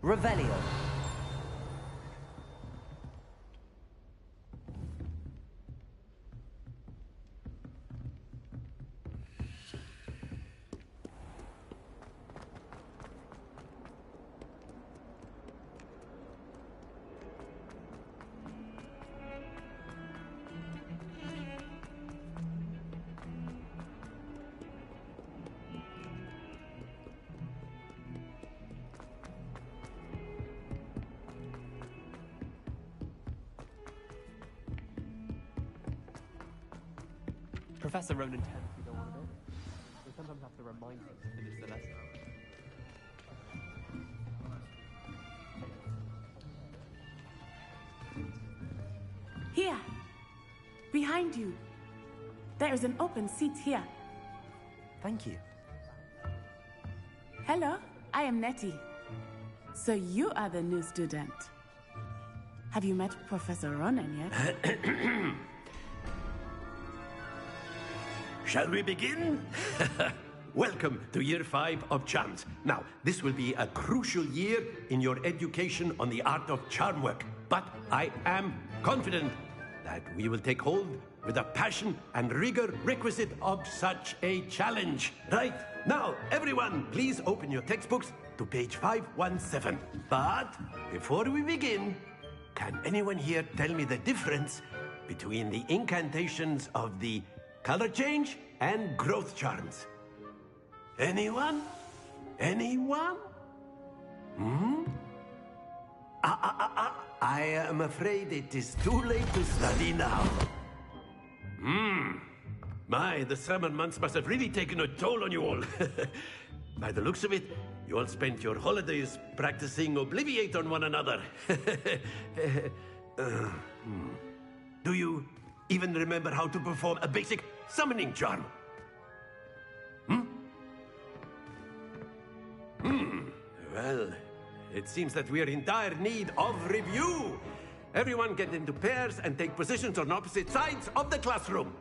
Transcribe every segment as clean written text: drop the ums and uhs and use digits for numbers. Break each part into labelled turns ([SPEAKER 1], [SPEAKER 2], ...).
[SPEAKER 1] Revelio.
[SPEAKER 2] Professor Ronan tends to go on a bit. We sometimes have to remind him to finish the lesson.
[SPEAKER 3] Here! Behind you! There is an open seat here.
[SPEAKER 1] Thank you.
[SPEAKER 3] Hello, I am Nettie. So you are the new student. Have you met Professor Ronan yet?
[SPEAKER 4] Shall we begin? Welcome to Year 5 of Charms. Now, this will be a crucial year in your education on the art of charm work. But I am confident that we will take hold with the passion and rigor requisite of such a challenge. Right, now, everyone, please open your textbooks to page 517. But before we begin, can anyone here tell me the difference between the incantations of the color change and growth charms? Anyone? Anyone? I am afraid it is too late to study now. My, the summer months must have really taken a toll on you all. By the looks of it, you all spent your holidays practicing Obliviate on one another. Do you even remember how to perform a basic summoning charm? Well, it seems that we are in dire need of review. Everyone get into pairs and take positions on opposite sides of the classroom.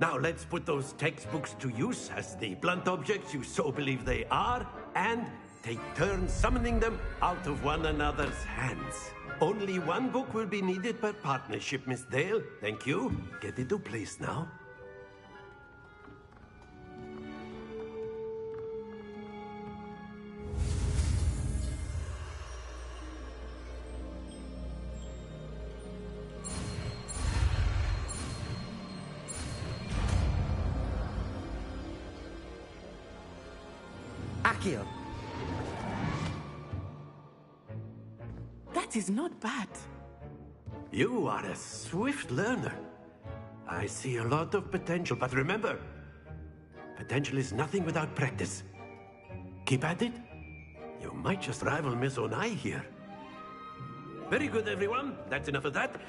[SPEAKER 4] Now let's put those textbooks to use as the blunt objects you so believe they are, and take turns summoning them out of one another's hands. Only one book will be needed per partnership, Miss Dale. Thank you. Get into place now.
[SPEAKER 1] Accio.
[SPEAKER 3] That is not bad.
[SPEAKER 4] You are a swift learner. I see a lot of potential, but remember, potential is nothing without practice. Keep at it. You might just rival Miss Onai here. Very good, everyone. That's enough of that.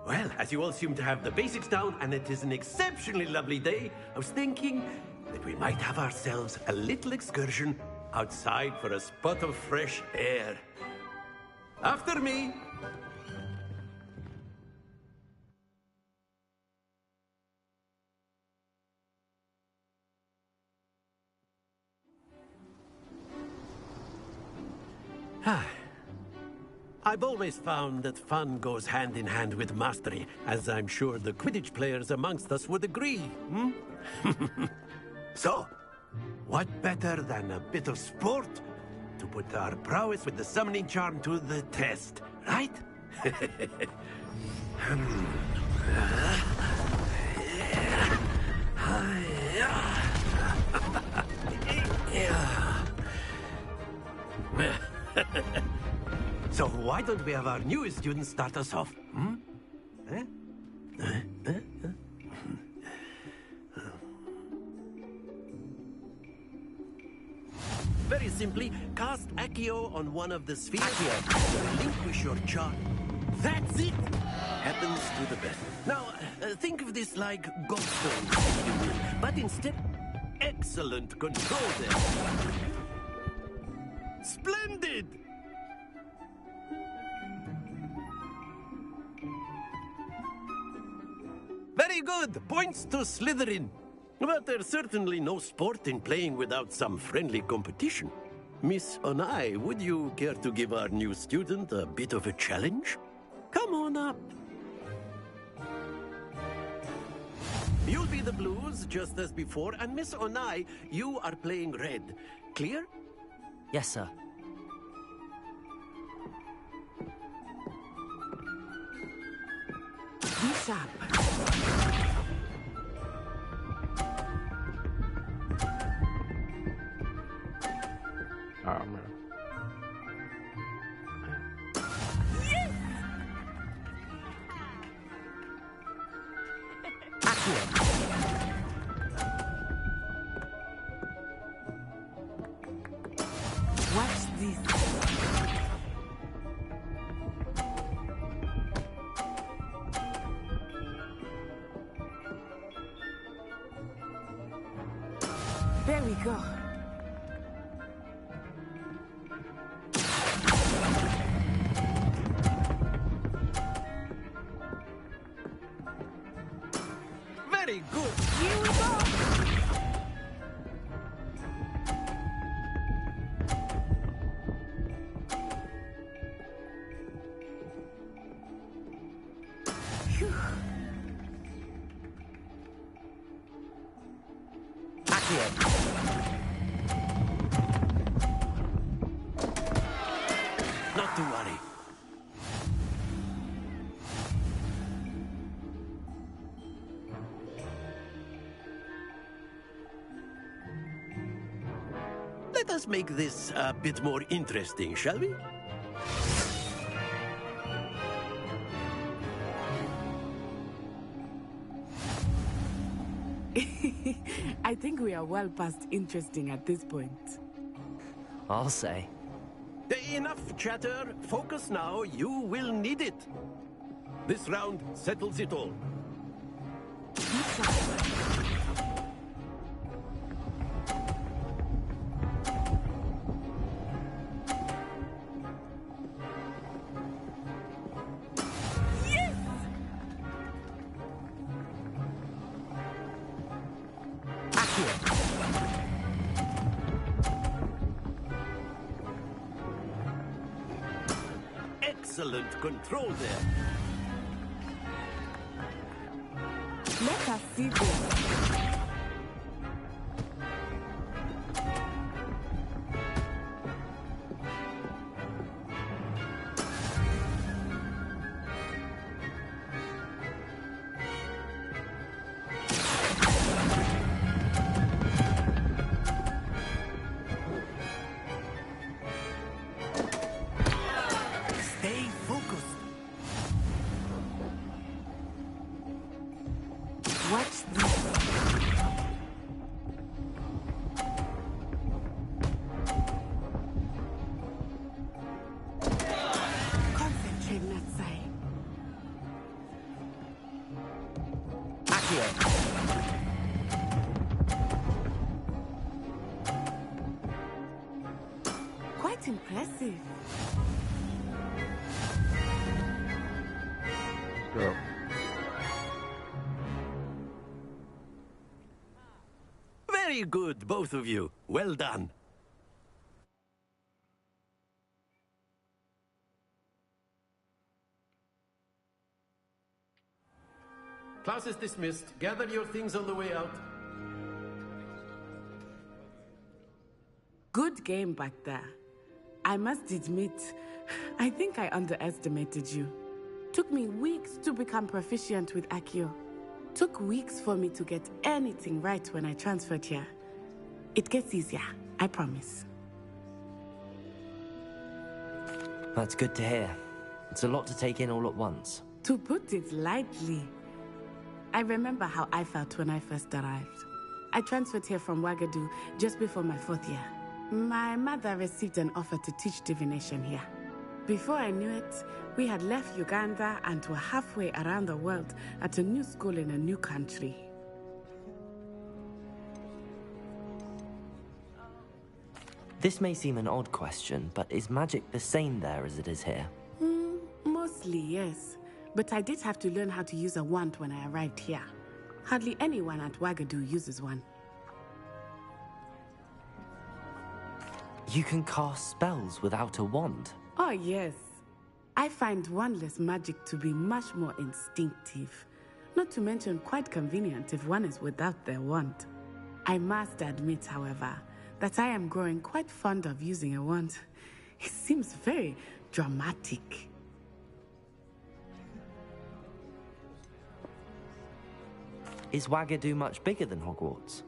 [SPEAKER 4] Well, as you all seem to have the basics down, and it is an exceptionally lovely day, I was thinking that we might have ourselves a little excursion outside for a spot of fresh air. After me. I've always found that fun goes hand in hand with mastery, as I'm sure the Quidditch players amongst us would agree. So, what better than a bit of sport to put our prowess with the summoning charm to the test, right? So why don't we have our newest student start us off? Very simply, cast Accio on one of the spheres. Accio. Relinquish your charm. That's it! Happens to the best. Now, think of this like gobstones, if you will. But instead, excellent control there. Splendid! Very good! Points to Slytherin. But there's certainly no sport in playing without some friendly competition. Miss Onai, would you care to give our new student a bit of a challenge? Come on up. You'll be the blues, just as before, and Miss Onai, you are playing red. Clear?
[SPEAKER 1] Yes, sir.
[SPEAKER 3] Be sharp.
[SPEAKER 2] Oh, man.
[SPEAKER 3] Watch this. There we go.
[SPEAKER 4] Very good.
[SPEAKER 3] Here we go. Phew.
[SPEAKER 4] Not to worry. Let us make this a bit more interesting, shall we?
[SPEAKER 3] I think we are well past interesting at this point.
[SPEAKER 1] I'll say.
[SPEAKER 4] Enough chatter. Focus now. You will need it. This round settles it all. Excellent control there.
[SPEAKER 3] Let us see this.
[SPEAKER 4] Stay focused.
[SPEAKER 3] Watch this. Concentrate, Natsai. Quite impressive.
[SPEAKER 2] Go.
[SPEAKER 4] Very good, both of you. Well done. Class is dismissed. Gather your things on the way out.
[SPEAKER 3] Good game back there. I must admit, I think I underestimated you. Took me weeks to become proficient with Accio. Took weeks for me to get anything right when I transferred here. It gets easier, I promise.
[SPEAKER 1] That's good to hear. It's a lot to take in all at once.
[SPEAKER 3] To put it lightly, I remember how I felt when I first arrived. I transferred here from Wagadu just before my 4th year. My mother received an offer to teach divination here. Before I knew it, we had left Uganda and were halfway around the world at a new school in a new country.
[SPEAKER 1] This may seem an odd question, but is magic the same there as it is here?
[SPEAKER 3] Mostly, yes. But I did have to learn how to use a wand when I arrived here. Hardly anyone at Wagadu uses one.
[SPEAKER 1] You can cast spells without a wand.
[SPEAKER 3] Oh, yes. I find wandless magic to be much more instinctive. Not to mention quite convenient if one is without their wand. I must admit, however, that I am growing quite fond of using a wand. It seems very dramatic.
[SPEAKER 1] Is Wagadu much bigger than Hogwarts?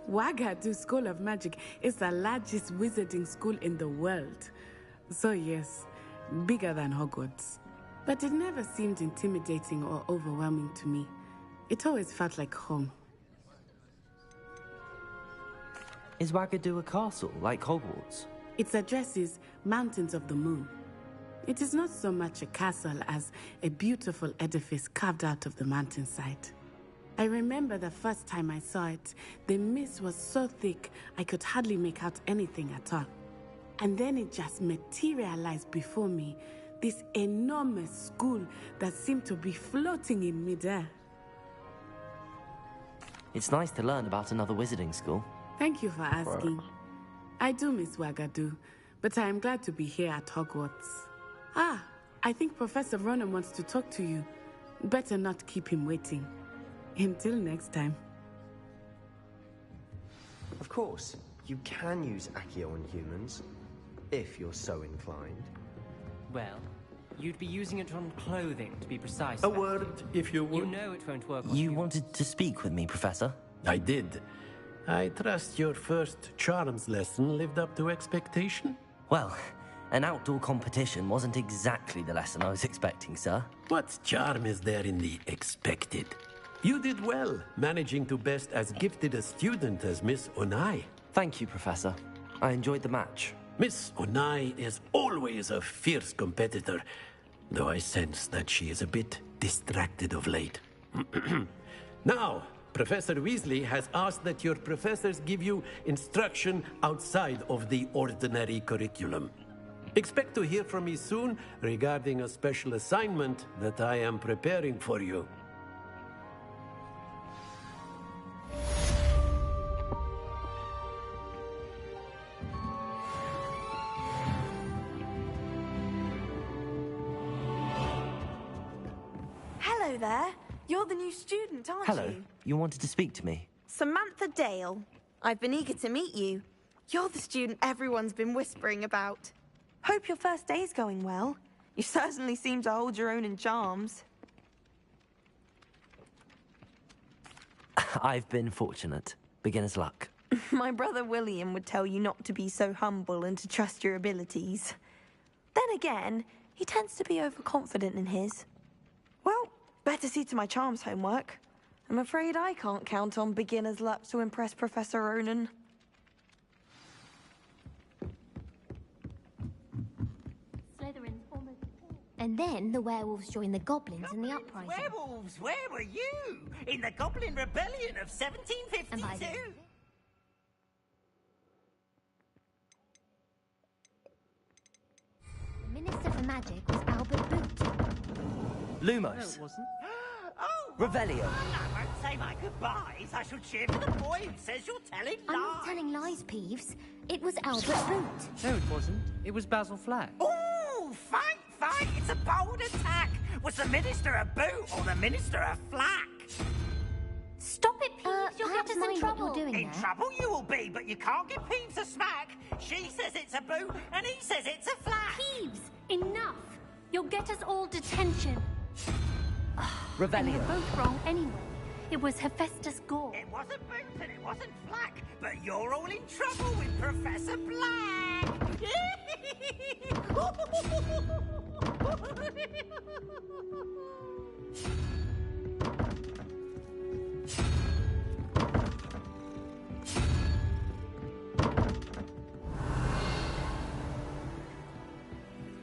[SPEAKER 3] Wagadu School of Magic is the largest wizarding school in the world. So yes, bigger than Hogwarts. But it never seemed intimidating or overwhelming to me. It always felt like home.
[SPEAKER 1] Is Wagadu a castle, like Hogwarts?
[SPEAKER 3] Its address is Mountains of the Moon. It is not so much a castle as a beautiful edifice carved out of the mountainside. I remember the first time I saw it, the mist was so thick I could hardly make out anything at all. And then it just materialized before me, this enormous school that seemed to be floating in midair.
[SPEAKER 1] It's nice to learn about another wizarding school.
[SPEAKER 3] Thank you for asking. I do miss Wagadu, but I am glad to be here at Hogwarts. Ah, I think Professor Ronan wants to talk to you. Better not keep him waiting. Until next time.
[SPEAKER 5] Of course, you can use Accio on humans, if you're so inclined.
[SPEAKER 2] Well, you'd be using it on clothing, to be precise.
[SPEAKER 4] A word, if you would.
[SPEAKER 2] You know it won't work on
[SPEAKER 1] You wanted to speak with me, Professor?
[SPEAKER 4] I did. I trust your first charms lesson lived up to expectation?
[SPEAKER 1] Well, an outdoor competition wasn't exactly the lesson I was expecting, sir.
[SPEAKER 4] What charm is there in the expected? You did well, managing to best as gifted a student as Miss Onai.
[SPEAKER 1] Thank you, Professor. I enjoyed the match.
[SPEAKER 4] Miss Onai is always a fierce competitor, though I sense that she is a bit distracted of late. Now, Professor Weasley has asked that your professors give you instruction outside of the ordinary curriculum. Expect to hear from me soon regarding a special assignment that I am preparing for you.
[SPEAKER 6] Hello there. You're the new student, aren't
[SPEAKER 1] Hello.
[SPEAKER 6] you?
[SPEAKER 1] You wanted to speak to me?
[SPEAKER 6] Samantha Dale. I've been eager to meet you. You're the student everyone's been whispering about. Hope your first day's going well. You certainly seem to hold your own in charms.
[SPEAKER 1] I've been fortunate. Beginner's luck.
[SPEAKER 6] My brother William would tell you not to be so humble and to trust your abilities. Then again, he tends to be overconfident in his. Well, better see to my charms homework. I'm afraid I can't count on beginner's luck to impress Professor Ronan.
[SPEAKER 7] And then the werewolves joined the goblins in the uprising.
[SPEAKER 8] Werewolves, where were you? In the Goblin Rebellion of
[SPEAKER 7] And by
[SPEAKER 8] 1752?
[SPEAKER 7] then- The Minister for Magic was Albert Boot.
[SPEAKER 2] No,
[SPEAKER 1] Lumos.
[SPEAKER 2] it wasn't.
[SPEAKER 8] Oh,
[SPEAKER 1] Revelio.
[SPEAKER 8] I won't say my goodbyes. I shall cheer for the boy who says you're telling lies.
[SPEAKER 7] I'm not telling lies, Peeves. It was Albert Boot.
[SPEAKER 2] No, it wasn't. It was Basil Flack.
[SPEAKER 8] Oh, fight, fight. It's a bold attack. Was the Minister a boot or the Minister a flack?
[SPEAKER 6] Stop it, Peeves. You'll get
[SPEAKER 7] Perhaps
[SPEAKER 6] us in
[SPEAKER 7] mind what
[SPEAKER 6] trouble.
[SPEAKER 7] you're doing
[SPEAKER 8] In
[SPEAKER 7] there.
[SPEAKER 8] trouble you will be, but you can't give Peeves a smack. She says it's a boot and he says it's a flack.
[SPEAKER 9] Peeves, enough! You'll get us all detention. And
[SPEAKER 1] Revelio.
[SPEAKER 9] you're both wrong anyway. It was Hephaestus Gore.
[SPEAKER 8] It wasn't boot and it wasn't flack, but you're all in trouble with Professor Black.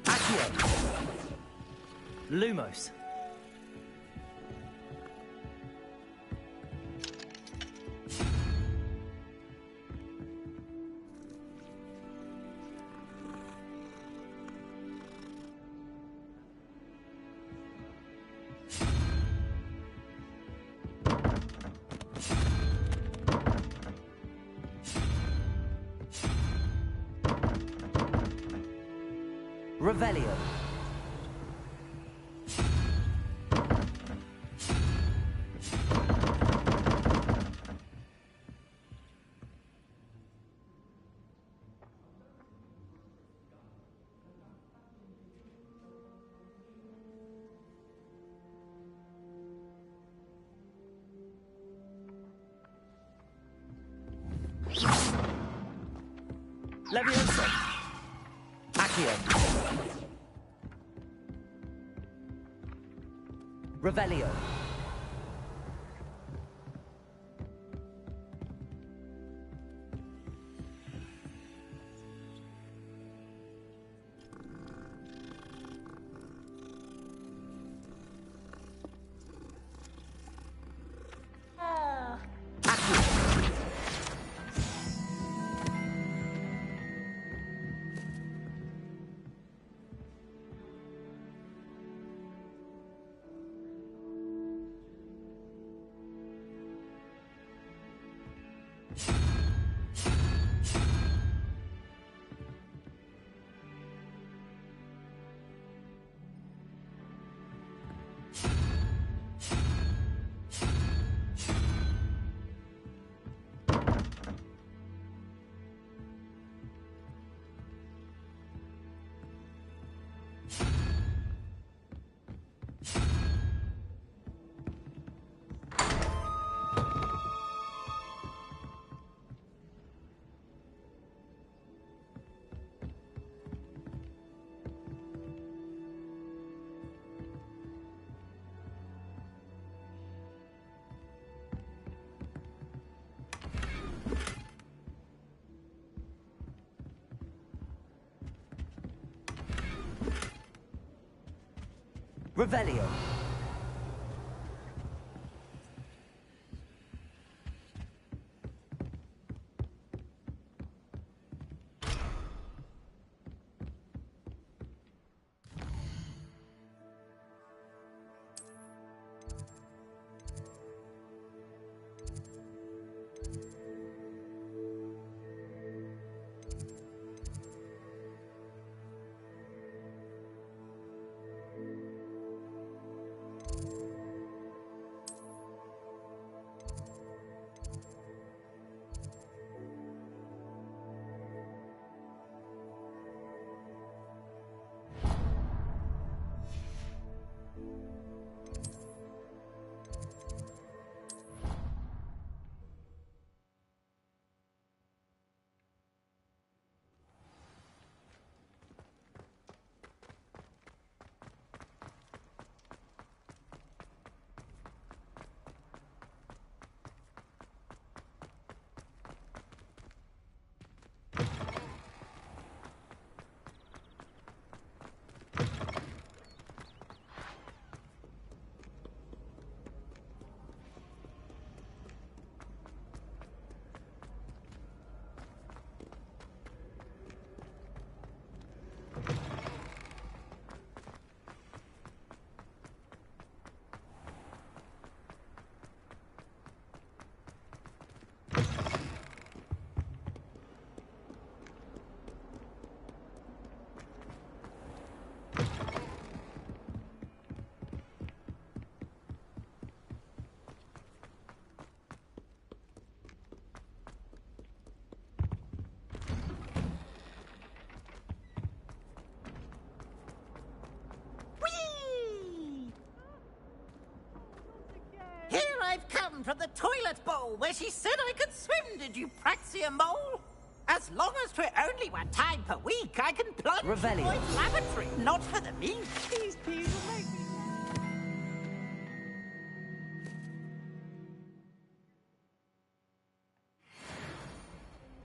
[SPEAKER 1] Accio. Lumos. Revelio. Leviosa. Accio. Revelio. Revelio.
[SPEAKER 8] Here I've come from the toilet bowl where she said I could swim, did you Praxia mole? As long as 'twere only one time per week, I can plunge
[SPEAKER 1] Revelio.
[SPEAKER 8] in my lavatory, not for the meat. These people make me...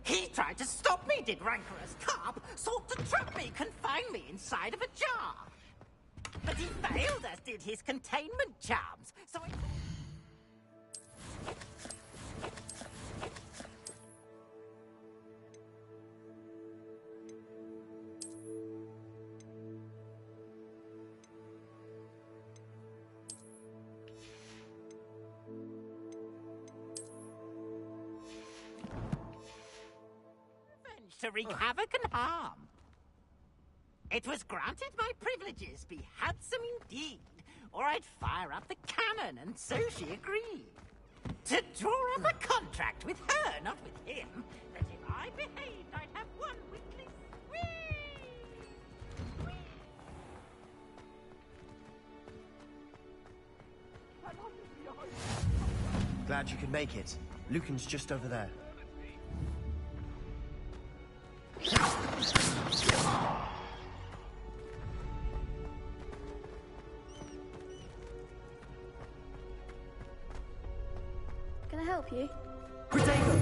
[SPEAKER 8] He tried to stop me, did rancorous carp, sought to trap me, confine me inside of a jar. But he failed, as did his containment charms, so I... to wreak havoc and harm. It was granted my privileges be handsome indeed, or I'd fire up the cannon, and so she agreed. To draw up a contract with her, not with him, that if I behaved, I'd have one weekly whee!
[SPEAKER 5] Glad you could make it. Lucan's just over there.
[SPEAKER 10] Can I help you?
[SPEAKER 1] Protego!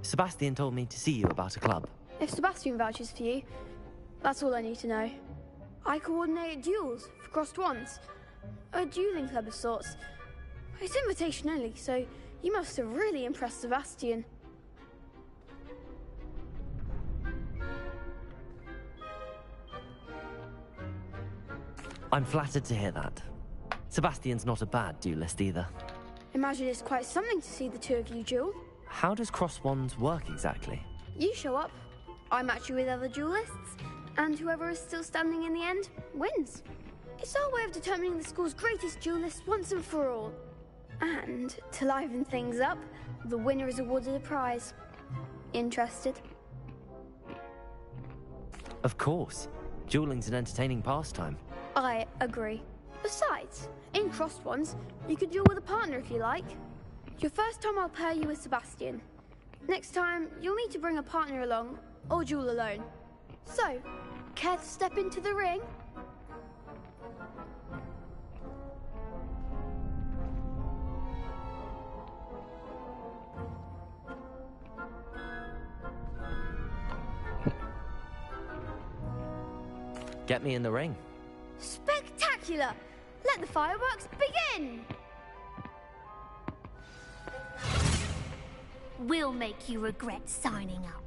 [SPEAKER 1] Sebastian told me to see you about a club.
[SPEAKER 10] If Sebastian vouches for you, that's all I need to know. I coordinate duels for crossed wands. A dueling club of sorts. It's invitation only, so you must have really impressed Sebastian.
[SPEAKER 1] I'm flattered to hear that. Sebastian's not a bad duelist either.
[SPEAKER 10] Imagine it's quite something to see the two of you duel.
[SPEAKER 1] How does cross wands work exactly?
[SPEAKER 10] You show up, I match you with other duelists, and whoever is still standing in the end wins. It's our way of determining the school's greatest duelist once and for all. And to liven things up, the winner is awarded a prize. Interested?
[SPEAKER 1] Of course. Dueling's an entertaining pastime.
[SPEAKER 10] I agree. Besides, in crossed ones, you could duel with a partner if you like. Your first time I'll pair you with Sebastian. Next time, you'll need to bring a partner along, or duel alone. So, care to step into the ring?
[SPEAKER 1] Get me in the ring.
[SPEAKER 10] Spectacular! Let the fireworks begin!
[SPEAKER 9] We'll make you regret signing up.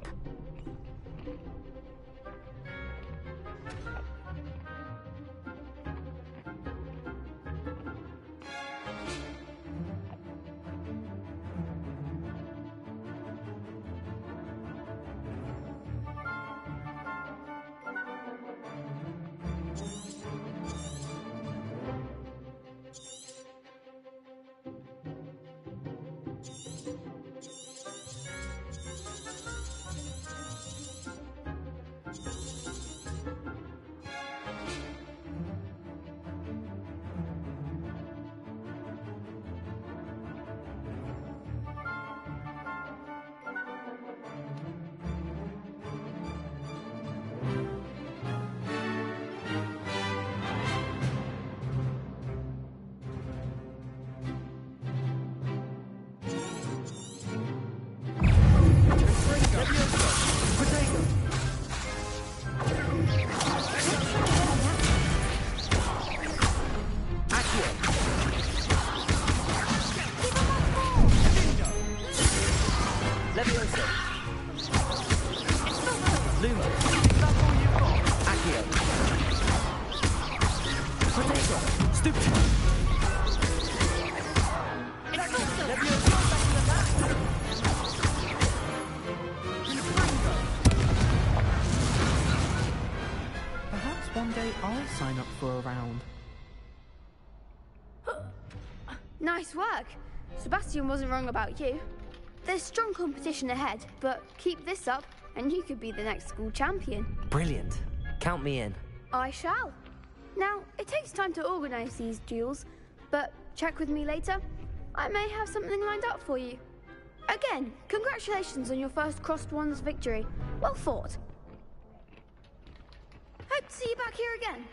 [SPEAKER 2] Sign up for a round.
[SPEAKER 10] Nice work. Sebastian wasn't wrong about you. There's strong competition ahead, but keep this up and you could be the next school champion.
[SPEAKER 1] Brilliant. Count me in.
[SPEAKER 10] I shall. Now, it takes time to organise these duels, but check with me later. I may have something lined up for you. Again, congratulations on your first crossed wands victory. Well fought. Hope to see you back here again.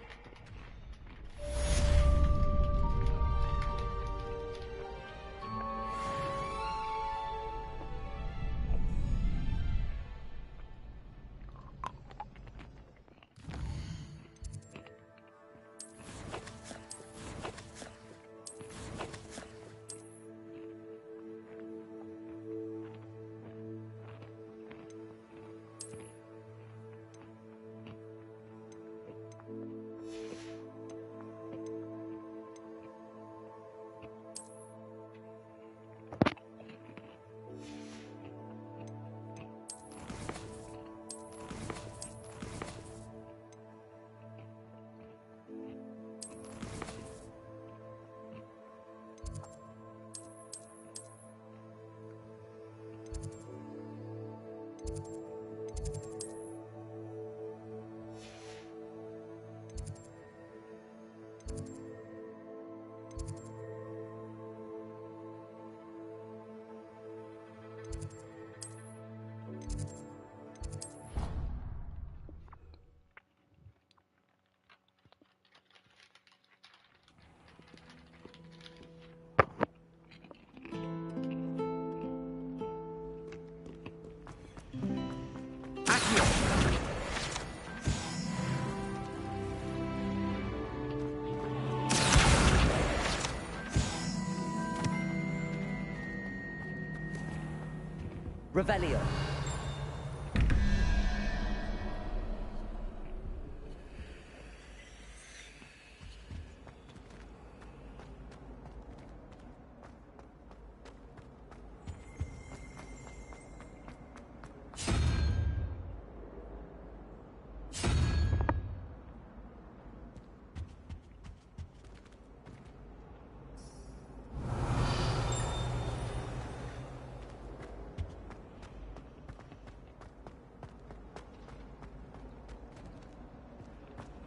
[SPEAKER 11] Revelio.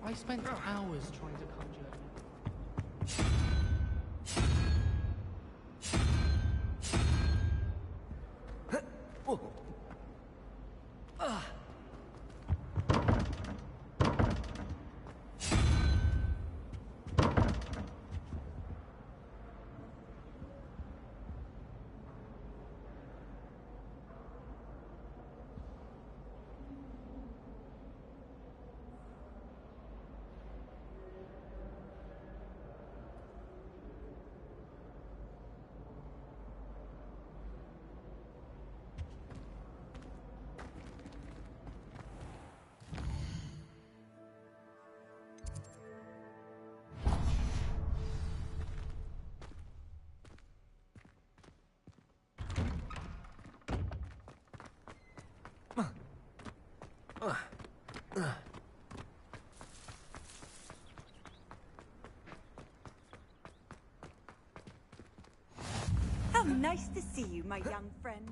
[SPEAKER 2] I spent hours trying to conjure.
[SPEAKER 12] How nice to see you, my young friend.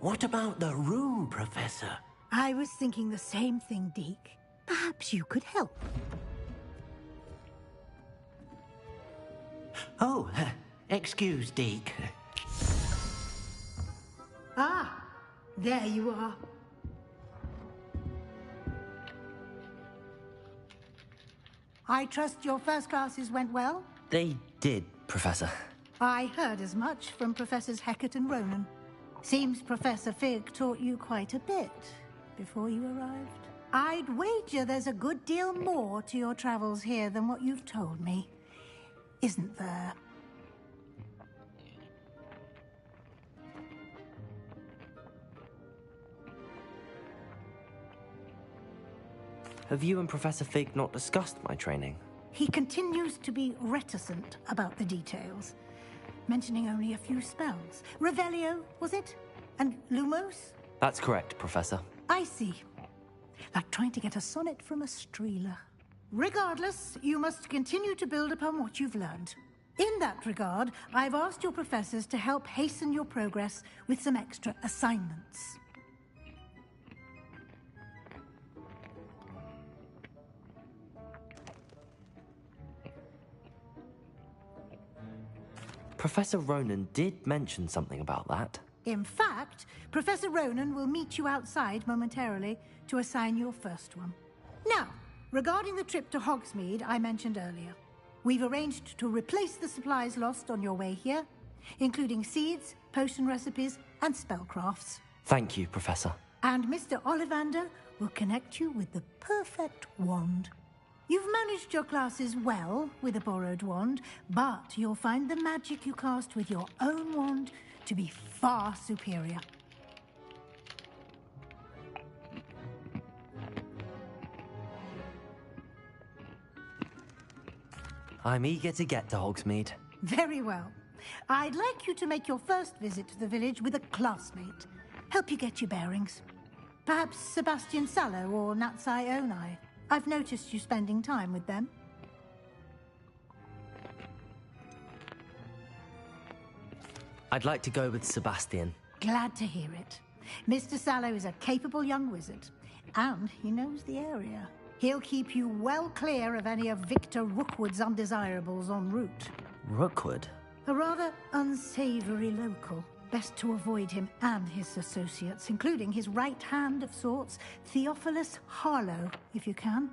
[SPEAKER 4] What about the room, Professor?
[SPEAKER 13] I was thinking the same thing, Deke. Perhaps you could help.
[SPEAKER 4] Oh, excuse, Deke.
[SPEAKER 13] Ah, there you are. I trust your first classes went well?
[SPEAKER 1] They did, Professor.
[SPEAKER 13] I heard as much from Professors Hecat and Ronan. Seems Professor Fig taught you quite a bit before you arrived. I'd wager there's a good deal more to your travels here than what you've told me. Isn't there?
[SPEAKER 1] Have you and Professor Fig not discussed my training?
[SPEAKER 13] He continues to be reticent about the details, mentioning only a few spells. Revelio, was it? And Lumos?
[SPEAKER 1] That's correct, Professor.
[SPEAKER 13] I see. Like trying to get a sonnet from a streeler. Regardless, you must continue to build upon what you've learned. In that regard, I've asked your professors to help hasten your progress with some extra assignments.
[SPEAKER 1] Professor Ronan did mention something about that.
[SPEAKER 13] In fact, Professor Ronan will meet you outside momentarily to assign your first one. Now, regarding the trip to Hogsmeade I mentioned earlier, we've arranged to replace the supplies lost on your way here, including seeds, potion recipes, and spellcrafts.
[SPEAKER 1] Thank you, Professor.
[SPEAKER 13] And Mr. Ollivander will connect you with the perfect wand. You've managed your classes well with a borrowed wand, but you'll find the magic you cast with your own wand to be far superior.
[SPEAKER 1] I'm eager to get to Hogsmeade.
[SPEAKER 13] Very well. I'd like you to make your first visit to the village with a classmate. Help you get your bearings. Perhaps Sebastian Sallow or Natsai Onai. I've noticed you spending time with them.
[SPEAKER 1] I'd like to go with Sebastian.
[SPEAKER 13] Glad to hear it. Mr. Sallow is a capable young wizard, and he knows the area. He'll keep you well clear of any of Victor Rookwood's undesirables en route.
[SPEAKER 1] Rookwood?
[SPEAKER 13] A rather unsavory local. Best to avoid him and his associates, including his right hand of sorts, Theophilus Harlow, if you can.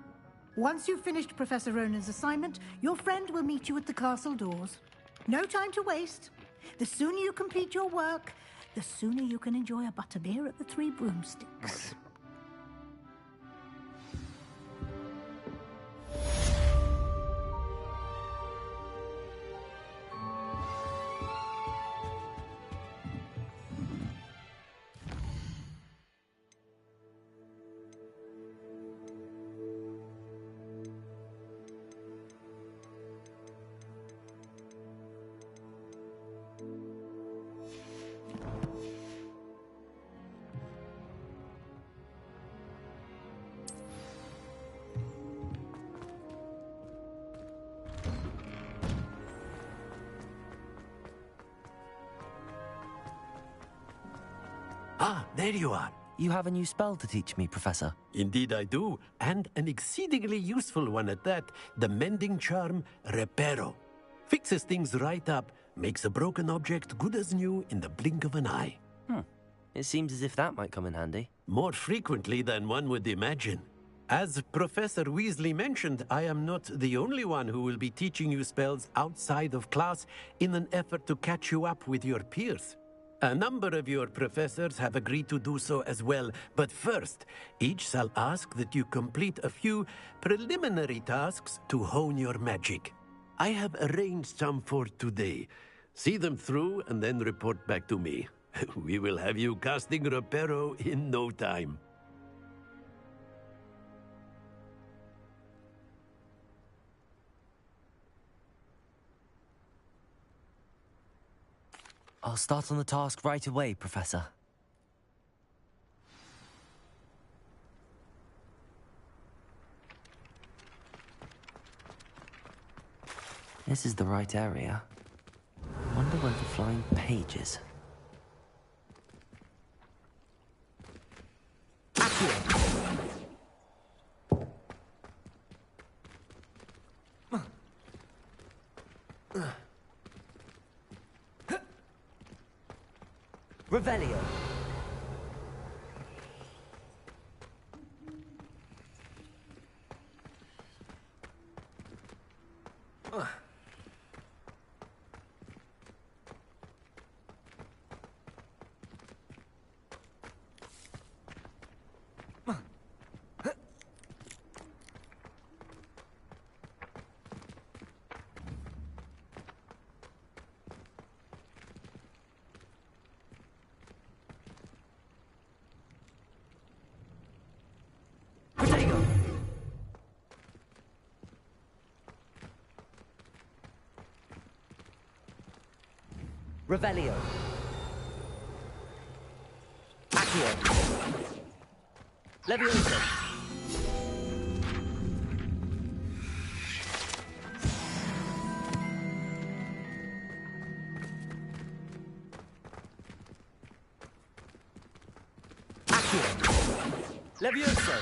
[SPEAKER 13] Once you've finished Professor Ronan's assignment, your friend will meet you at the castle doors. No time to waste. The sooner you complete your work, the sooner you can enjoy a butterbeer at the Three Broomsticks.
[SPEAKER 4] Ah, there you are.
[SPEAKER 1] You have a new spell to teach me, Professor.
[SPEAKER 4] Indeed I do, and an exceedingly useful one at that, the mending charm Reparo. Fixes things right up, makes a broken object good as new in the blink of an eye.
[SPEAKER 1] It seems as if that might come in handy.
[SPEAKER 4] More frequently than one would imagine. As Professor Weasley mentioned, I am not the only one who will be teaching you spells outside of class in an effort to catch you up with your peers. A number of your professors have agreed to do so as well, but first, each shall ask that you complete a few preliminary tasks to hone your magic. I have arranged some for today. See them through and then report back to me. We will have you casting Reparo in no time.
[SPEAKER 1] I'll start on the task right away, Professor. This is the right area. Wonder where the flying page is. Revelio. Revelio. Accio. Leviosa. Accio. Leviosa.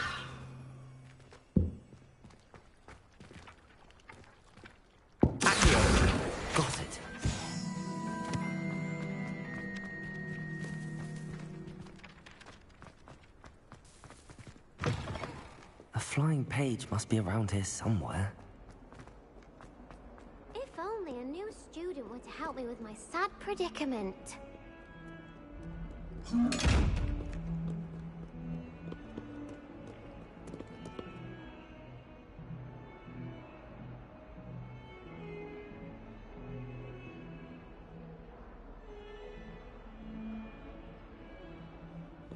[SPEAKER 1] Accio. Got it. A flying page must be around here somewhere.
[SPEAKER 7] If only a new student were to help me with my sad predicament.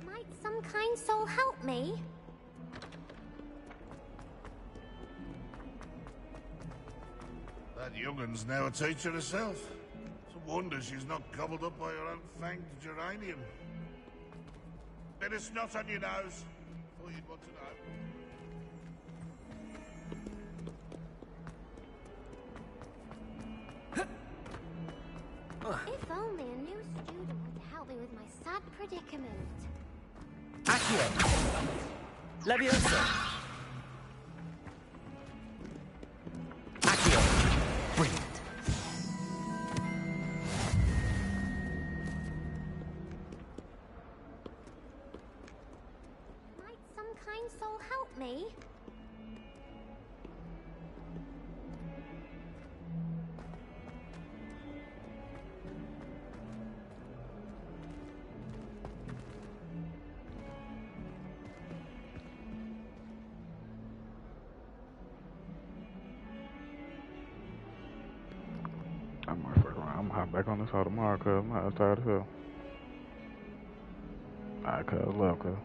[SPEAKER 7] Might some kind soul help me?
[SPEAKER 11] That young'un's now a teacher herself. It's a wonder she's not gobbled up by her own fanged geranium. Bit of snot on your nose. Thought you'd want to know.
[SPEAKER 7] If only a new student would help me with my sad predicament.
[SPEAKER 1] Accio! Leviosa! Accio! Brilliant.
[SPEAKER 7] Might some kind soul help me?
[SPEAKER 14] I might fuck around. I'm gonna hop back on this hole tomorrow, cuz I'm tired as hell. Alright, cuz, love, cuz.